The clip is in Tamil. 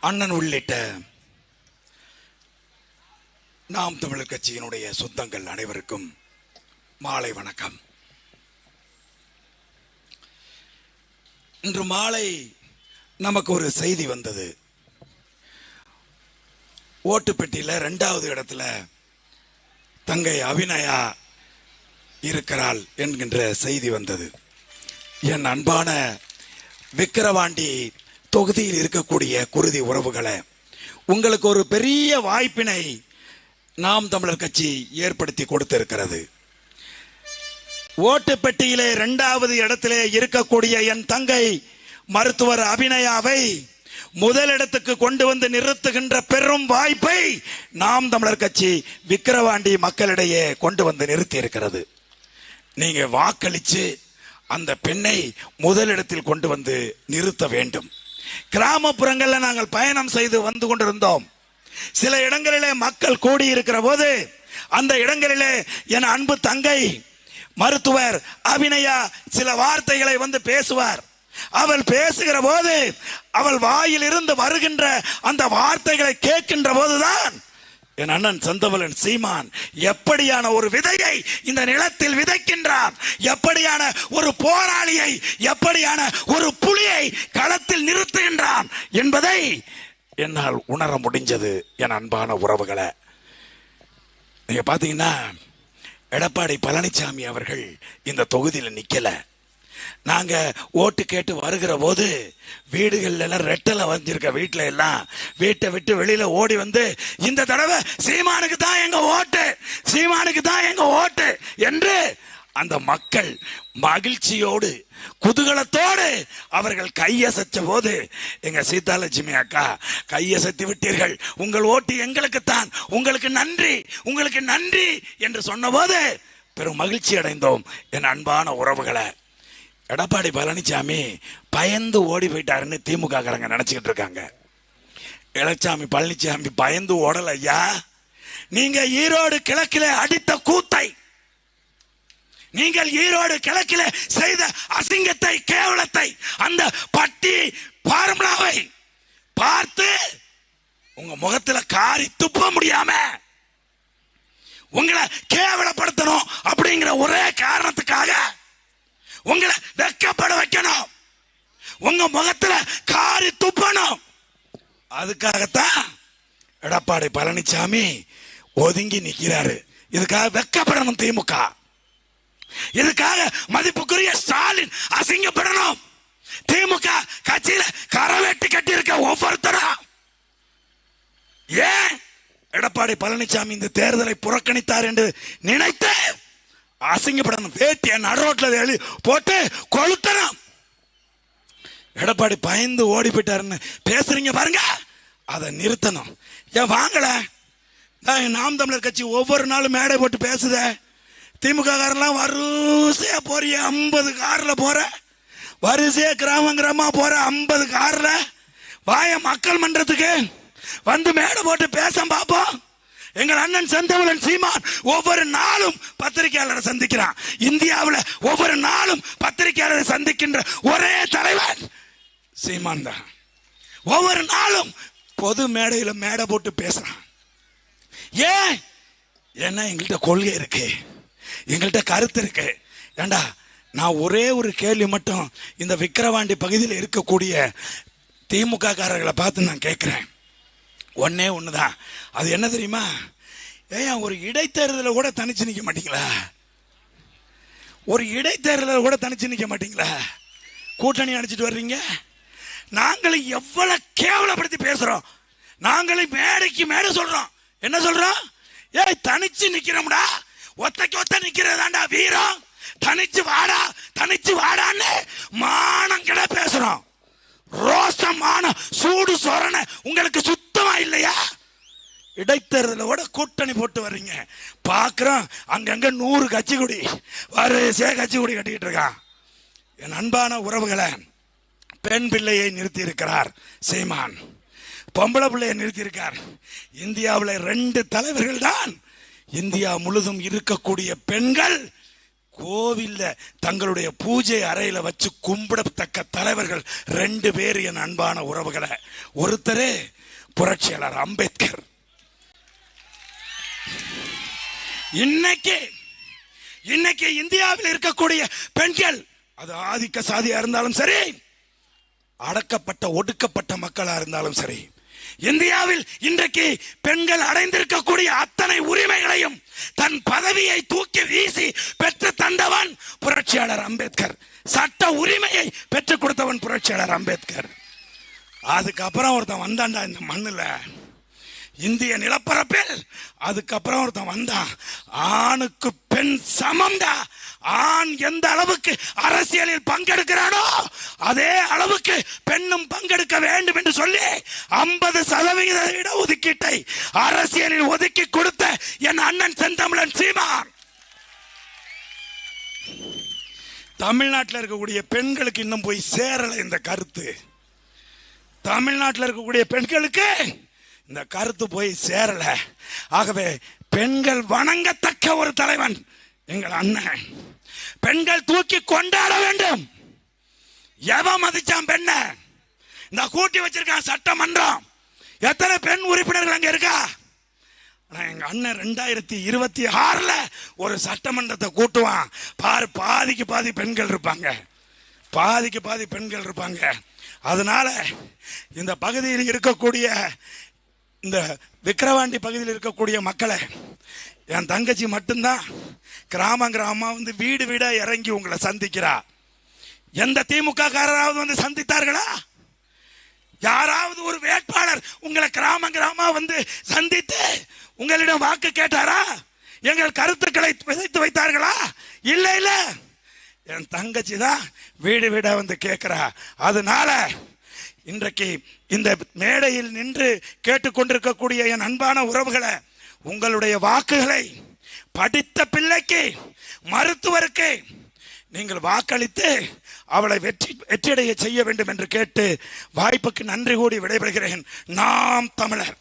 அண்ணன் உள்ளிட்ட நாம் தமிழர் கட்சியினுடைய சொந்தங்கள் அனைவருக்கும் மாலை வணக்கம். இன்று மாலை நமக்கு ஒரு செய்தி வந்தது. ஓட்டுப்பெட்டியில் 2வது இடத்துல தங்கை அபிநயா இருக்கிறாள் என்கின்ற செய்தி வந்தது. என் அன்பான விக்கிரவாண்டி தொகுதியில் இருக்கக்கூடிய குருதி உறவுகளை, உங்களுக்கு ஒரு பெரிய வாய்ப்பினை நாம் தமிழர் கட்சி ஏற்படுத்தி கொடுத்திருக்கிறது. ஓட்டுப்பெட்டியிலே 2வது இடத்திலே இருக்கக்கூடிய என் தங்கை மருத்துவர் அபிநயாவை முதலிடத்துக்கு கொண்டு வந்து நிறுத்துகின்ற பெரும் வாய்ப்பை நாம் தமிழர் கட்சி விக்கிரவாண்டி மக்களிடையே கொண்டு வந்து நிறுத்தி இருக்கிறது. நீங்க வாக்களிச்சு அந்த பெண்ணை முதலிடத்தில் கொண்டு வந்து நிறுத்த வேண்டும். கிராமப்புறங்களில் நாங்கள் பயணம் செய்து வந்து கொண்டிருந்தோம். சில இடங்களிலே மக்கள் கூடியிருக்கிற போது அந்த இடங்களிலே என் அன்பு தங்கை மருத்துவர் அபிநயா சில வார்த்தைகளை வந்து பேசுவார். அவள் பேசுகிற போது அவள் வாயில் இருந்து வருகின்ற அந்த வார்த்தைகளை கேட்கின்ற போதுதான் என் அண்ணன் செந்தமிழன் சீமான் எப்படியான ஒரு விதையை இந்த நிலத்தில் விதைக்கின்றான், எப்படியான ஒரு போராளியை, எப்படியான ஒரு புலியை களத்தில் நிறுத்துகின்றான் என்பதை என்னால் உணர முடிஞ்சது. என் அன்பான உறவுகளை, நீங்க பாத்தீங்கன்னா எடப்பாடி பழனிசாமி அவர்கள் இந்த தொகுதியில் நிக்கல. நாங்க ஓட்டு கேட்டு வருகிற போது வீடுகள்ல எல்லாம் ரெட்டலை வந்திருக்க வீட்டுல எல்லாம் வீட்டை விட்டு வெளியில ஓடி வந்து இந்த தடவை சீமானுக்கு தான் எங்க ஓட்டு, சீமானுக்கு தான் எங்க ஓட்டு என்று அந்த மக்கள் மகிழ்ச்சியோடு குதூகலத்தோடு அவர்கள் கையசைச்ச போது எங்க சீதாலட்சுமி அக்கா கையசைத்து விட்டீர்கள், உங்கள் ஓட்டு எங்களுக்குத்தான், உங்களுக்கு நன்றி, உங்களுக்கு நன்றி என்று சொன்ன போது பெரும் மகிழ்ச்சி அடைந்தோம். என் அன்பான உறவுகளை, எடப்பாடி பழனிசாமி பயந்து ஓடி போயிட்டாருன்னு திமுக காரங்க நினைச்சுக்கிட்டு இருக்காங்க. எடப்பாடி பழனிசாமி பயந்து ஓடல ஐயா. நீங்க ஈரோடு கிழக்கிலே அடித்த கூத்தை, நீங்கள் ஈரோடு கிழக்கிலே செய்த அசிங்கத்தை, கேவலத்தை, அந்த பட்டி பார்முலாவை பார்த்து உங்க முகத்துல காரி துப்ப முடியாம உங்களை கேவலப்படுத்தணும் அப்படிங்கிற ஒரே காரணத்துக்காக உங்களை வெட்கப்பட வைக்கணும், உங்க முகத்துல காரி துப்பணும். அதுக்காகத்தான் எடப்பாடி பழனிசாமி ஒதுங்கி நிக்கிறாரு. இதுக்காக வெட்கப்படணும் திமுக, இதுக்காக மதிப்புக்குரிய ஸ்டாலின் அசிங்கப்படணும். திமுக கட்சியில கரவேட்டி கட்டி இருக்க ஒவ்வொருத்தரும் ஏன் எடப்பாடி பழனிசாமி இந்த தேர்தலை புறக்கணித்தார் என்று நினைத்து அசிங்கப்படணும். வேட்டிய நடுரோட்ல எழுதி போட்டு கொளுத்தணும். எடப்பாடி பயந்து ஓடி போயிட்டாருன்னு பேசுறீங்க பாருங்க, அதை நிறுத்தணும். ஏன் வாங்கல, நாம் தமிழர் கட்சி ஒவ்வொரு நாளும் மேடை போட்டு பேசுத. திமுக காரெல்லாம் வரிசையா போறிய, 50 கார்ல போற, வரிசையா கிராமமா போற 50 கார்ல வாய மக்கள் மன்றத்துக்கு வந்து மேடை போட்டு பேச பாப்போம். எங்கள் அண்ணன் செந்தமிழன் சீமான் ஒவ்வொரு நாளும் பத்திரிகையாளரை சந்திக்கிறான். இந்தியாவில் ஒவ்வொரு நாளும் பத்திரிகையாளரை சந்திக்கின்ற ஒரே தலைவன் சீமான் தான். ஒவ்வொரு நாளும் பொது மேடையில மேடை போட்டு பேசுறான். ஏன்? ஏன்னா எங்கள்கிட்ட கொள்கை இருக்கு, எங்கள்கிட்ட கருத்து இருக்கு. ஏண்டா, நான் ஒரே ஒரு கேள்வி மட்டும் இந்த விக்கிரவாண்டி பகுதியில் இருக்கக்கூடிய திமுக காரர்களை பார்த்து நான் கேட்கிறேன். ஒன்னே ஒண்ணுதான். அது என்ன தெரியுமா? ஏன் ஒரு இடைத்தேர்தல கூட தனிச்சு நிக்க மாட்டீங்களா? ஒரு இடைத்தேர்தல கூட தனிச்சு நிக்க மாட்டீங்களா? கூட்டணி அடிச்சிட்டு வர்றீங்க. நாங்களும் எவ்வளவு கேவலப்படுத்தி பேசுறோம். நாங்களும் மேடைக்கு மேடை சொல்றோம். என்ன சொல்றோம்? ஏய், தனிச்சு நிக்கிறோம்டா, ஒத்தைக்கு ஒத்த நிக்கிறதாண்டா வீரம், தனிச்சு வாடா, தனிச்சு வாடான்னு மானம் கிட பேசுறோம். ரோசமான சூடு சொரண உங்களுக்கு சுத்தமா இல்லையா? இடைத்தேர்தலோட கூட்டணி போட்டு வர்றீங்க. பாக்குறோம் அங்கங்க 100 கட்சி கொடி, வரிசையா கட்சி கொடி கட்டிக்கிட்டு இருக்கான். என் அன்பான உறவுகளை, பெண் பிள்ளையை நிறுத்தி இருக்கிறார் சீமான், பொம்பளை பிள்ளையை நிறுத்தி இருக்கார். இந்தியாவில் 2 தலைவர்கள் தான். இந்தியா முழுதும் இருக்கக்கூடிய பெண்கள் கோவில்ல தங்களுடைய பூஜை அறையில வச்சு கும்பிடத்தக்க தலைவர்கள் 2 பேர் என் அன்பான உறவுகளை. ஒருத்தரே புரட்சியாளர் அம்பேத்கர். இன்னைக்கு இந்தியாவில் இருக்கக்கூடிய பெண்கள், அது ஆதிக்க சாதியா இருந்தாலும் சரி, அடக்கப்பட்ட ஒடுக்கப்பட்ட மக்களா இருந்தாலும் சரி, இந்தியாவில் இன்றைக்கு பெண்கள் அடைந்திருக்கக்கூடிய அத்தனை உரிமைகளையும் தன் பதவியை தூக்கி வீசி பெற்று தந்தவன் புரட்சியாளர் அம்பேத்கர். சட்ட உரிமையை பெற்றுக் கொடுத்தவன் புரட்சியாளர் அம்பேத்கர். அதுக்கப்புறம் ஒருத்தன் வந்தான்டா இந்த மண்ணுல, இந்திய நிலப்பரப்பில். அதுக்கப்புறம் ஒருத்தன் வந்தான், ஆணுக்கு பெண் சமம்டா. ஆண் எந்த அளவுக்கு அரசியலில் பங்கெடுக்கிறானோ அதே அளவுக்கு பெண்ணும் பங்கெடுக்க வேண்டும் என்று சொல்லி 50% இடஒதுக்கீட்டை அரசியலில் ஒதுக்கி கொடுத்த என் அண்ணன் செந்தமிழன் சீமான். தமிழ்நாட்டில் இருக்கக்கூடிய பெண்களுக்கு இன்னும் போய் சேரல இந்த கருத்து. தமிழ்நாட்டில் இருக்கக்கூடிய பெண்களுக்கு இந்த கருத்து போய் சேரல. ஆகவே பெண்கள் வணங்கத்தக்க ஒரு தலைவன் எங்கள் அண்ணன். பெண்கள் தூக்கி கொண்டாட வேண்டும். எவன் மதிச்சான் பெண்ண? இந்த கூட்டி வச்சிருக்கான் சட்டமன்றம். எத்தனை பெண் உறுப்பினர்கள் அங்க இருக்கா? எங்க அண்ணன் 2026ல ஒரு சட்டமன்றத்தை கூட்டுவான் பாரு. பாதிக்கு பாதி பெண்கள் இருப்பாங்க, பாதிக்கு பாதி பெண்கள் இருப்பாங்க. அதனால இந்த பகுதியில் இருக்கக்கூடிய, இந்த விக்கிரவாண்டி பகுதியில் இருக்கக்கூடிய மக்களை, என் தங்கச்சி மட்டும்தான் கிராமமா வந்து வீடு வீடா இறங்கி உங்களை சந்திக்கிறா. எந்த திமுக காரராவது வந்து சந்தித்தார்களா? யாராவது ஒரு வேட்பாளர் உங்களை கிராமமா வந்து சந்தித்து உங்களிடம் வாக்கு கேட்டாரா? எங்கள் கருத்துக்களை விதைத்து வைத்தார்களா? இல்ல இல்ல, என் தங்கச்சி தான் வீடு வீடா வந்து கேட்கிறா. அதனால இன்றைக்கு இந்த மேடையில் நின்று கேட்டுக்கொண்டிருக்கக்கூடிய என் அன்பான உறவுகளை, உங்களுடைய வாக்குகளை படித்த பிள்ளைக்கு, மருத்துவருக்கு நீங்கள் வாக்களித்து அவளை வெற்றியடைய செய்ய வேண்டும் என்று கேட்டு வாய்ப்புக்கு நன்றி கூடி விடைபெறுகிறேன். நாம் தமிழர்.